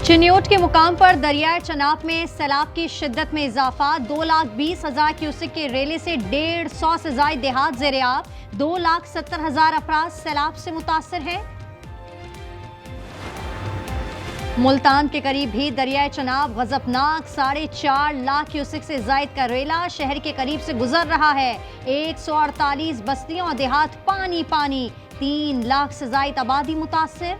चिन्योट के मुकाम पर दरियाए चनाब में सैलाब की शिद्दत में इजाफा। 2,20,000 क्यूसेक के रेले से 150 से ज़ायद देहात ज़ेर-ए-आब। 2,70,000 अफराद सैलाब से मुतासर हैं। मुल्तान के करीब भी दरियाए चनाब गजबनाक 4.5 लाख क्यूसेक से ज़ायद का रेला शहर के करीब से गुजर रहा है। 148 बस्तियां और देहात पानी पानी। 3 लाख से ज़ायद आबादी मुतासर।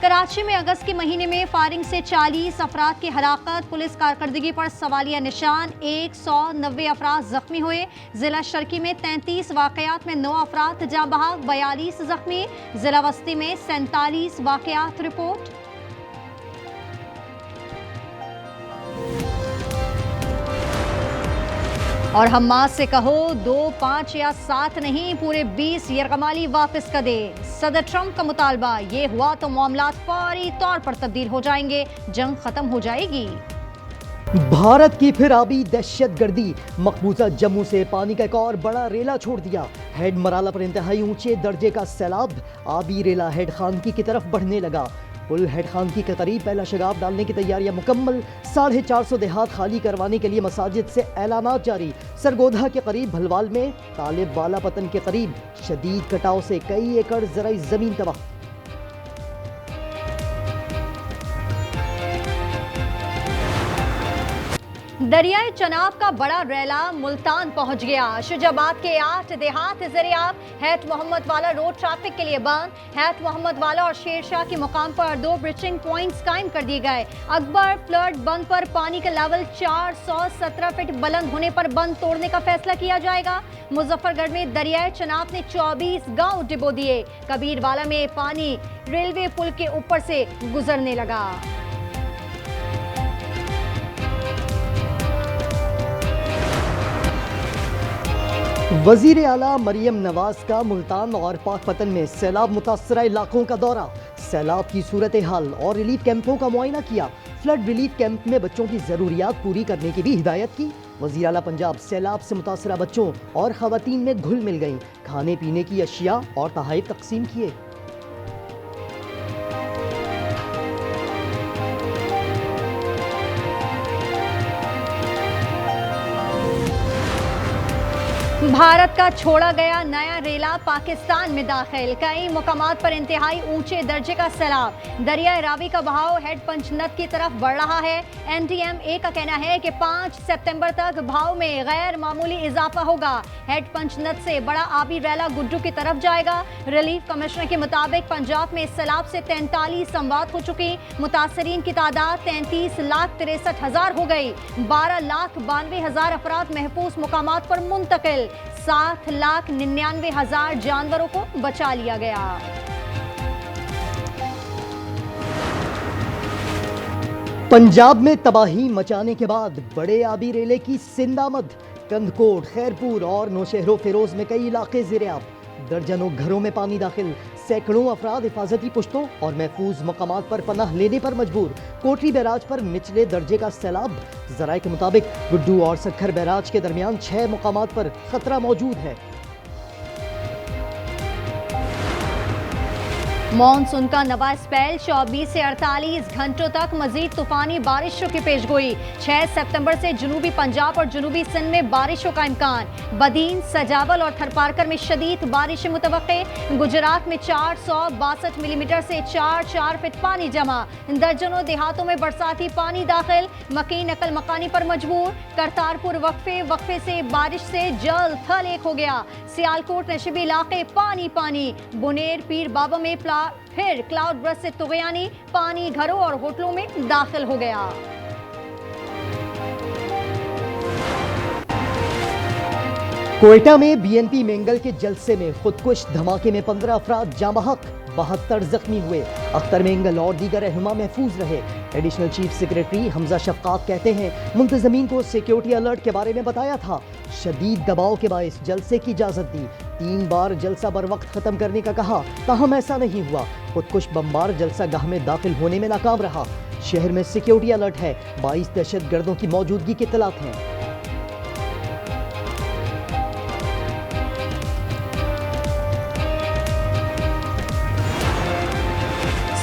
कराची में अगस्त के महीने में फायरिंग से 40 अफराद की हलाकत। पुलिस कारकर्दगी पर सवालिया निशान। 190 अफराद जख्मी हुए। जिला शर्की में 33 वाकयात में 9 अफराद जाँ बहक, 42 जख्मी। जिला वस्ती में 47 वाकयात रिपोर्ट। और हम्मास से कहो 2, 5 या 7 नहीं, पूरे 20 यरगमाली वापस कर दे। सदर ट्रंप का मुतालबा। ये हुआ तो मामलात फौरी तौर पर तब्दील हो जाएंगे, जंग खत्म हो जाएगी। भारत की फिर आबी दहशतगर्दी। मकबूजा जम्मू से पानी का एक और बड़ा रेला छोड़ दिया। हेड मराला पर इंतहाई ऊंचे दर्जे का सैलाब। आबी रेला हेड खानकी की तरफ बढ़ने लगा। पुल हेड खानकी के करीब पहला शगाब डालने की तैयारियां मुकम्मल। 450 देहात खाली करवाने के लिए मसाजिद से ऐलानात जारी। सरगोधा के करीब भलवाल में तालिब वाला पतन के करीब शदीद कटाव से कई एकड़ ज़राई ज़मीन तबाह। दरियाए चनाब का बड़ा रेला मुल्तान पहुंच गया। शुजाबाद के 8 देहात ज़ेर-ए-आब। हैत मोहम्मद वाला रोड ट्रैफिक के लिए बंद। हैत मोहम्मद वाला और शेरशाह के मुकाम पर 2 ब्रिचिंग पॉइंट्स कायम कर दिए गए। अकबर फ्लड बंद पर पानी का लेवल 417 फीट बुलंद होने पर बंद तोड़ने का फैसला किया जाएगा। मुजफ्फरगढ़ में दरियाए चनाब ने 24 गांव डुबो दिए। कबीरवाला में पानी रेलवे पुल के ऊपर से गुजरने लगा। वजीर आला मरियम नवाज का मुल्तान और पाकपतन में सैलाब मुतासरा इलाकों का दौरा। सैलाब की सूरत हाल और रिलीफ कैंपों का मुआयना किया। फ्लड रिलीफ कैंप में बच्चों की ज़रूरियात पूरी करने की भी हिदायत की। वजीर आला पंजाब सैलाब से मुतासरा बच्चों और ख़वातीन में घुल मिल गईं। खाने पीने की अशिया और तहाइफ तकसीम किए। भारत का छोड़ा गया नया रेला पाकिस्तान में दाखिल। कई मुकामात पर इंतहाई ऊंचे दर्जे का सैलाब। दरियाए रावी का बहाव हेड पंचनद की तरफ बढ़ रहा है। NDMA का कहना है कि 5 सितंबर तक बहाव में गैर मामूली इजाफा होगा। हेड पंचनद से बड़ा आबी रेला गुड्डू की तरफ जाएगा। रिलीफ कमिश्नर के मुताबिक पंजाब में सैलाब से 43 अमवात हो चुकी। मुतासरीन की तादाद 33,63,000 हो गई। 12,92,000 अफराद महफूज मुकामात पर मुंतकिल। 7,99,000 जानवरों को बचा लिया गया। पंजाब में तबाही मचाने के बाद बड़े आबी रेले की सिंध आमद। कंदकोट, खैरपुर और नौशहरो फिरोज में कई इलाके ज़ेर-ए-आब। दर्जनों घरों में पानी दाखिल। सैकड़ों अफराद हिफाजती पुश्तों और महफूज मकामात पर पनाह लेने पर मजबूर। कोटरी बैराज पर निचले दर्जे का सैलाब। ज़राए के मुताबिक गुड्डू और सखर बैराज के दरमियान 6 मकामात पर खतरा मौजूद है। मॉनसून का नवा स्पेल 24 से 48 घंटों तक मजीद तूफानी बारिशों की पेशगोई। 6 सितंबर से जनूबी पंजाब और जनूबी सिंध में बारिशों का इम्कान। बदीन, सजावल और थरपारकर में शदीद बारिशें मुतवक्के। गुजरात में 462 मिलीमीटर से 4 फीट पानी जमा। दर्जनों देहातों में बरसाती पानी दाखिल। मकीन नकल मकानी पर मजबूर। करतारपुर वक्फे से बारिश से जल थल एक हो गया। सियालकोट नशीबी इलाके पानी पानी। बुनेर पीर बाबा में फिर क्लाउड ब्रस्ट से तुगयानी। पानी घरों और होटलों में दाखिल हो गया। कोयटा में BNP मेंगल के जलसे में खुदकुश धमाके में 15 अफराद जाँ बहक, 72 जख्मी हुए। अख्तर मेंगल और दीगर रहनुमा महफूज रहे। Additional chief secretary Hamza Shafqat कहते हैं मुंतजमीन को सिक्योरिटी अलर्ट के बारे में बताया था। शदीद दबाव के बायस जलसे की इजाज़त दी। 3 बार जलसा बर वक्त ख़त्म करने का कहा, ताहम ऐसा नहीं हुआ। खुदकुश बमबार जलसा गाह में दाखिल होने में नाकाम रहा। शहर में सिक्योरिटी अलर्ट है। 22 दहशतगर्दों की मौजूदगी की इत्तलात हैं।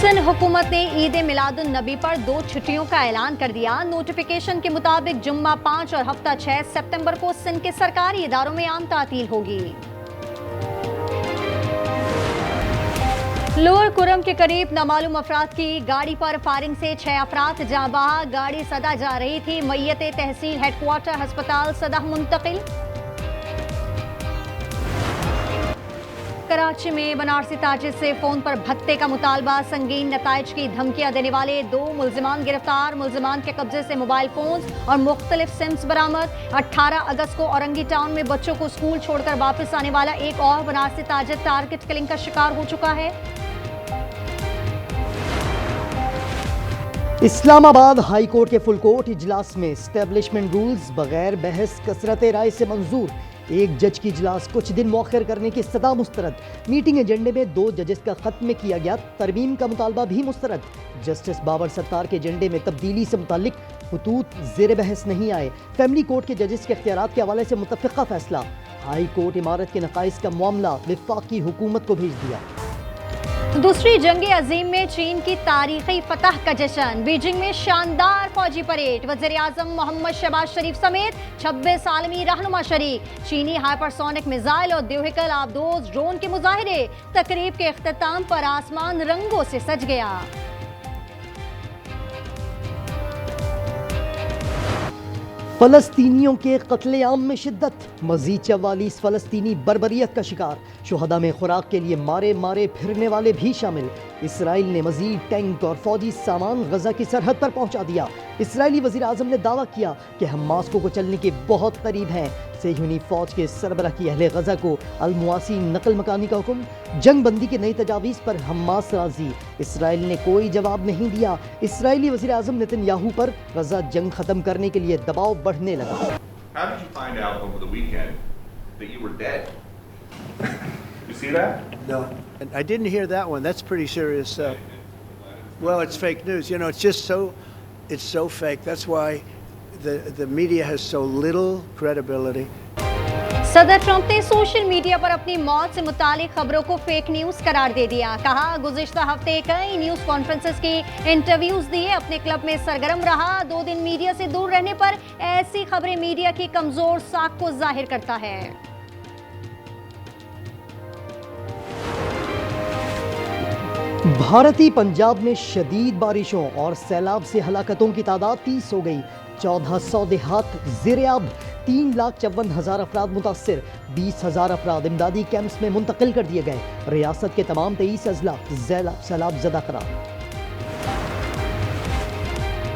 सिंध हुकूमत ने ईद मिलादुन नबी पर 2 छुट्टियों का ऐलान कर दिया। नोटिफिकेशन के मुताबिक जुम्मा 5 और हफ्ता 6 सितंबर को सिंध के सरकारी इदारों में आम तातील होगी। लोअर कुरम के करीब नामालूम अफराद की गाड़ी पर फायरिंग से 6 अफराद जाँ बहक। गाड़ी सदा जा रही थी। मैयत तहसील हेडक्वार्टर अस्पताल सदा मुंतकिल। कराची में बनारसी ताजिर से फोन पर भत्ते का मुतालबा। संगीन नताइज की धमकियां देने वाले 2 मुल्जिमान गिरफ्तार। मुल्जिमान के कब्जे से मोबाइल फोन्स और मुख्तलिफ सिम्स बरामद। 18 अगस्त को औरंगी टाउन में बच्चों को स्कूल छोड़कर वापस आने वाला एक और बनारसी ताजिर टारगेट किलिंग का शिकार हो चुका है। इस्लामाबाद हाई कोर्ट के फुल कोर्ट इजलास में एस्टेब्लिशमेंट रूल्स बगैर बहस कसरत राय से मंजूर। एक जज की इजलास कुछ दिन मौखर करने की सदा मुस्तरद। मीटिंग एजेंडे में 2 जजेस का खत्म किया गया। तरमीम का मुतालबा भी मुस्तरद। जस्टिस बाबर सत्तार के एजेंडे में तब्दीली से मुतालिक खतूत ज़ेर बहस नहीं आए। फैमिली कोर्ट के जजेस के इख्तियारात के हवाले से मुतफ़िक़ा फैसला। हाई कोर्ट इमारत के नकाइस का मामला वफाकी हुकूमत को भेज दिया। दूसरी जंग अजीम में चीन की तारीखी फतह का जश्न। बीजिंग में शानदार फौजी परेड। वज़ीर आज़म मोहम्मद शहबाज शरीफ समेत 26 आलमी रहनुमा शरीक। चीनी हाइपरसोनिक मिसाइल और द्योहिकल आबदोज ड्रोन के मुजाहिरे। तकरीब के इख्तिताम पर आसमान रंगों से सज गया। फलस्तीनियों के कत्लेआम में शिद्दत। मजीद 44 फलस्तीनी बर्बरियत का शिकार। शुहदा में खुराक के लिए मारे मारे फिरने वाले भी शामिल। इसराइल ने मजीद टैंक और फौजी सामान गजा की सरहद पर पहुंचा दिया। इसराइली वजीर आज़म ने दावा किया कि हमास को कुचलने के बहुत करीब हैं। सेहूनी फौज के सरबराह की अहले गजा को अलमुआसी नकल मकानी का हुक्म। जंग बंदी की नई तजावीज़ पर हमास राजी। इसराइल ने कोई जवाब नहीं दिया। इसराइली वजीर आज़म नेतन्याहू पर गजा जंग खत्म करने के लिए दबाव बढ़ने लगा। How did you find out over the weekend that you were dead? You see that? No, and I didn't hear that one. That's pretty serious. Well, it's fake news. You know, it's so fake. That's why the media has so little credibility. सदर Trump ने social media पर अपनी मौत से मुतालिक खबरों को fake news करार दे दिया। कहा, गुज़िश्ता हफ्ते कई न्यूज कॉन्फ्रेंसेस की इंटरव्यूज दिए। अपने क्लब में सरगर्म रहा। 2 दिन मीडिया से दूर रहने पर ऐसी खबरें मीडिया की कमजोर साख को जाहिर करता है। भारतीय पंजाब में शदीद बारिशों और सैलाब से हलाकतों की तादाद 30 हो गई। 1400 देहात ज़ेर-ए-आब। 3,54,000 अफराद मुतासिर। 20,000 अफराद इमदादी कैंप्स में मुंतकिल कर दिए गए। रियासत के तमाम 23 अजला सैलाब ज़दा करार।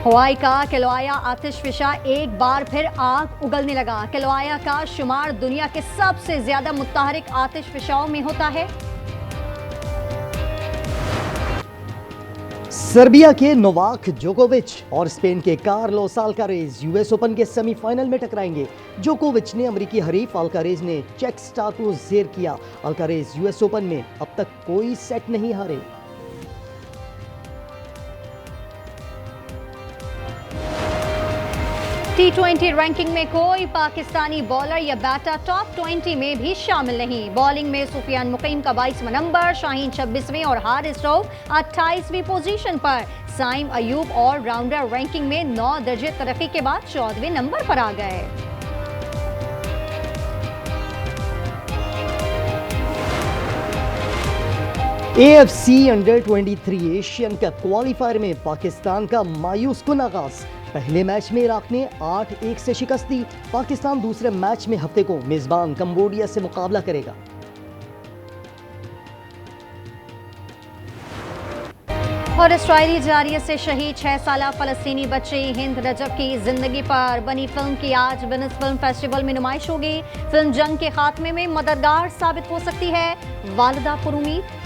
हवाई का किलवाया आतिश फिशा एक बार फिर आग उगलने लगा। किलवाया का शुमार दुनिया के सबसे ज्यादा मुतहरिक आतिश फिशाओं में होता है। सर्बिया के नोवाक जोकोविच और स्पेन के कार्लोस अल्कारेज यूएस ओपन के सेमीफाइनल में टकराएंगे। जोकोविच ने अमेरिकी हरीफ अल्कारेज ने चेक स्टार को ज़ेर किया। अल्कारेज यूएस ओपन में अब तक कोई सेट नहीं हारे। T20 रैंकिंग में कोई पाकिस्तानी बॉलर या बैटर टॉप 20 में भी शामिल नहीं। बॉलिंग में सुफियान मुकीम का 22वां नंबर, शाहीन 26वें और हारिस रऊफ 28वीं पोजीशन पर। साइम अयूब और राउंडर रैंकिंग में 9 दर्जे तरक्की के बाद 14वें नंबर पर आ गए। AFC under 23 Asian cup qualifier में पाकिस्तान का मायूस कुन आगाज। पहले मैच में इराक ने 8-1 से शिकस्त दी। पाकिस्तान दूसरे मैच में हफ्ते को मेजबान कंबोडिया से मुकाबला करेगा। और इसराइली जारिये से शहीद 6 साला फलस्तीनी बच्ची हिंद रजब की जिंदगी पर बनी फिल्म की आज वेनिस फिल्म फेस्टिवल में नुमाइश होगी। फिल्म जंग के खात्मे में मददगार साबित हो सकती है। वालिदा पुरुमीद।